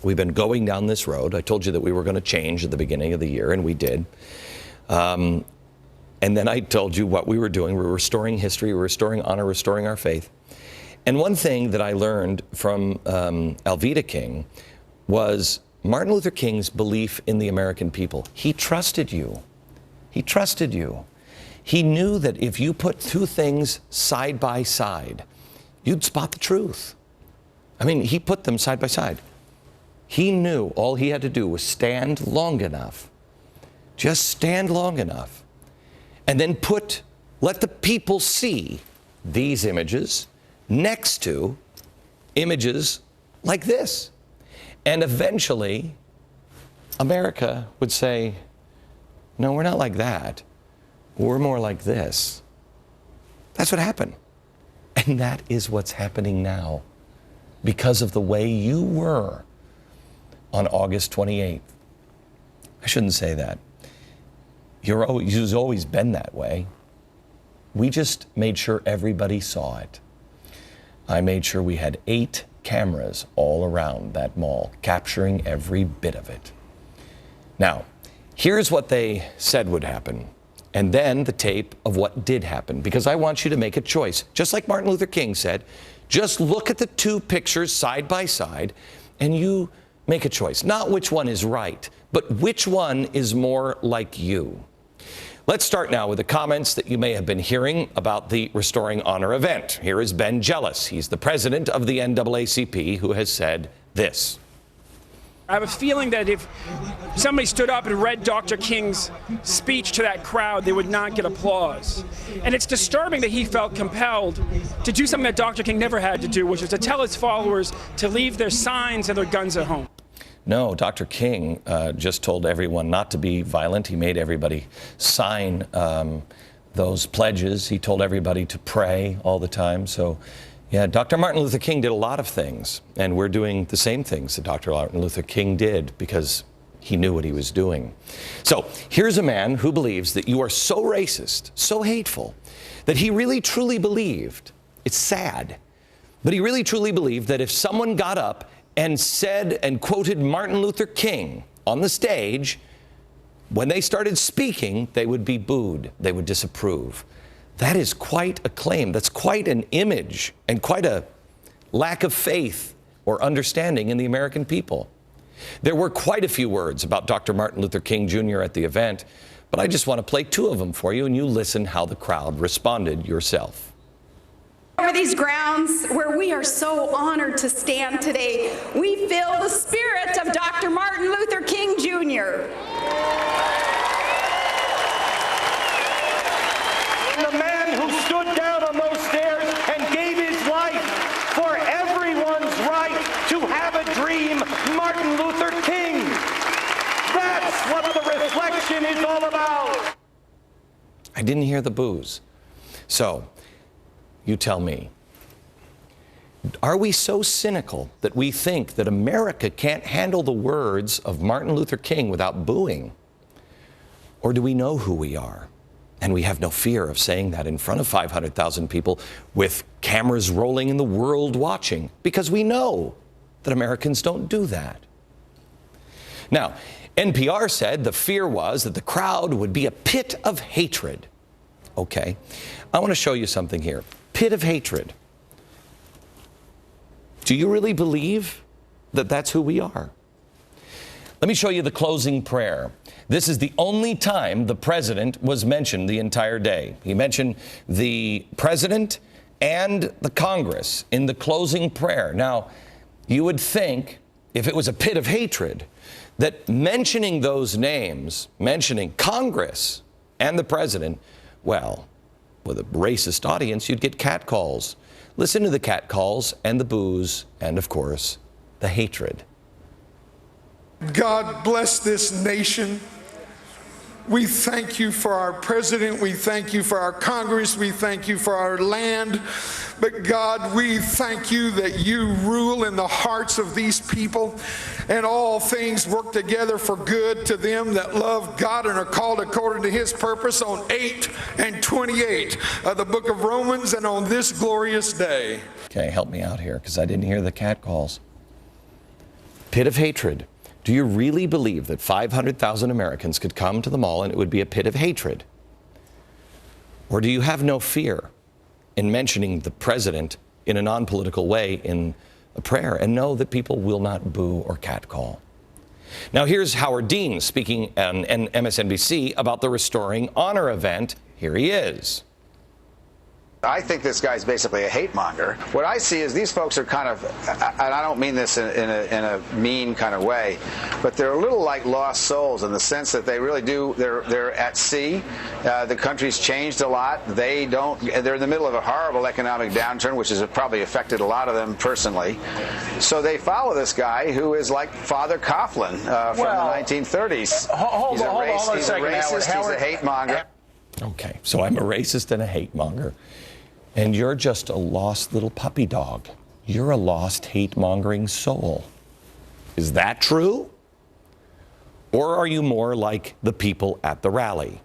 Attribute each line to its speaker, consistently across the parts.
Speaker 1: We've been going down this road. I told you that we were going to change at the beginning of the year, and we did. And then I told you what we were doing. We were restoring history, we were restoring honor, restoring our faith. And one thing that I learned from Alveda King was Martin Luther King's belief in the American people. He trusted you. He trusted you. He knew that if you put two things side by side, you'd spot the truth. I mean, he put them side by side. He knew all he had to do was stand long enough, just stand long enough, and then let the people see these images next to images like this. And eventually, America would say, no, we're not like that. We're more like this. That's what happened. And that is what's happening now because of the way you were on August 28th. I shouldn't say that. You've always been that way. We just made sure everybody saw it. I made sure we had 8 cameras all around that mall, capturing every bit of it. Now, here's what they said would happen, and then the tape of what did happen, because I want you to make a choice. Just like Martin Luther King said, just look at the two pictures side by side, and you make a choice. Not which one is right, but which one is more like you. Let's start now with the comments that you may have been hearing about the Restoring Honor event. Here is Ben Jealous. He's the president of the NAACP, who has said this.
Speaker 2: I have a feeling that if somebody stood up and read Dr. King's speech to that crowd, they would not get applause. And it's disturbing that he felt compelled to do something that Dr. King never had to do, which was to tell his followers to leave their signs and their guns at home.
Speaker 1: No, Dr. King just told everyone not to be violent. He made everybody sign those pledges. He told everybody to pray all the time. So, yeah, Dr. Martin Luther King did a lot of things, and we're doing the same things that Dr. Martin Luther King did because he knew what he was doing. So here's a man who believes that you are so racist, so hateful, that he really truly believed, it's sad, but he really truly believed that if someone got up and said and quoted Martin Luther King on the stage, when they started speaking, they would be booed, they would disapprove. That is quite a claim. That's quite an image and quite a lack of faith or understanding in the American people. There were quite a few words about Dr. Martin Luther King Jr. at the event, but I just want to play 2 of them for you, and you listen how the crowd responded yourself.
Speaker 3: Over these grounds where we are so honored to stand today, we feel the spirit of Dr. Martin Luther King Jr.
Speaker 4: The man who stood down on those stairs and gave his life for everyone's right to have a dream, Martin Luther King. That's what the reflection is all about.
Speaker 1: I didn't hear the boos. So, you tell me, are we so cynical that we think that America can't handle the words of Martin Luther King without booing? Or do we know who we are? And we have no fear of saying that in front of 500,000 people with cameras rolling and the world watching, because we know that Americans don't do that. Now, NPR said the fear was that the crowd would be a pit of hatred. Okay, I want to show you something here. Pit of hatred. Do you really believe that that's who we are? Let me show you the closing prayer. This is the only time the president was mentioned the entire day. He mentioned the president and the Congress in the closing prayer. Now, you would think, if it was a pit of hatred, that mentioning those names, mentioning Congress and the president, well, with a racist audience, you'd get catcalls. Listen to the catcalls and the boos and, of course, the hatred.
Speaker 5: God bless this nation. We thank you for our president. We thank you for our Congress. We thank you for our land. But God, we thank you that you rule in the hearts of these people, and all things work together for good to them that love God and are called according to his purpose, on 8 and 28 of the book of Romans, and on this glorious day.
Speaker 1: Okay, help me out here, because I didn't hear the catcalls. Pit of hatred. Do you really believe that 500,000 Americans could come to the mall and it would be a pit of hatred? Or do you have no fear in mentioning the president in a non-political way in a prayer and know that people will not boo or catcall? Now here's Howard Dean speaking on MSNBC about the Restoring Honor event. Here he is.
Speaker 6: I think this guy's basically a hate monger. What I see is these folks are kind of, and I don't mean this in a mean kind of way, but they're a little like lost souls in the sense that they really do, they're at sea. The country's changed a lot. They're in the middle of a horrible economic downturn, which has probably affected a lot of them personally. So they follow this guy who is like Father Coughlin from the 1930s.
Speaker 4: Hold on a second,
Speaker 6: racist,
Speaker 4: Howard.
Speaker 6: he's a hate monger.
Speaker 1: Okay, so I'm a racist and a hate monger. And you're just a lost little puppy dog. You're a lost hate-mongering soul. Is that true? Or are you more like the people at the rally?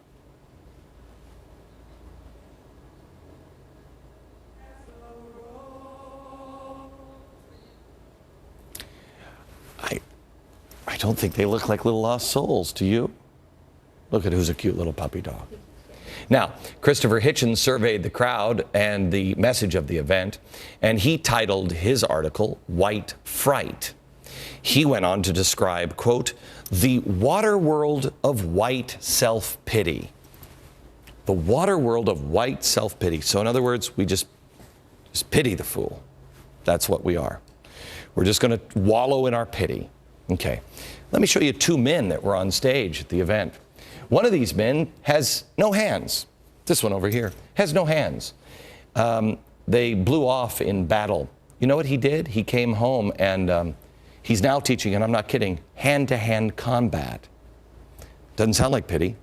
Speaker 1: I don't think they look like little lost souls, do you? Look at who's a cute little puppy dog. Now, Christopher Hitchens surveyed the crowd and the message of the event, and he titled his article, White Fright. He went on to describe, quote, the water world of white self-pity. The water world of white self-pity. So in other words, we just pity the fool. That's what we are. We're just going to wallow in our pity. Okay, let me show you two men that were on stage at the event. One of these men has no hands. This one over here has no hands. They blew off in battle. You know what he did? He came home and he's now teaching, and I'm not kidding, hand-to-hand combat. Doesn't sound like pity.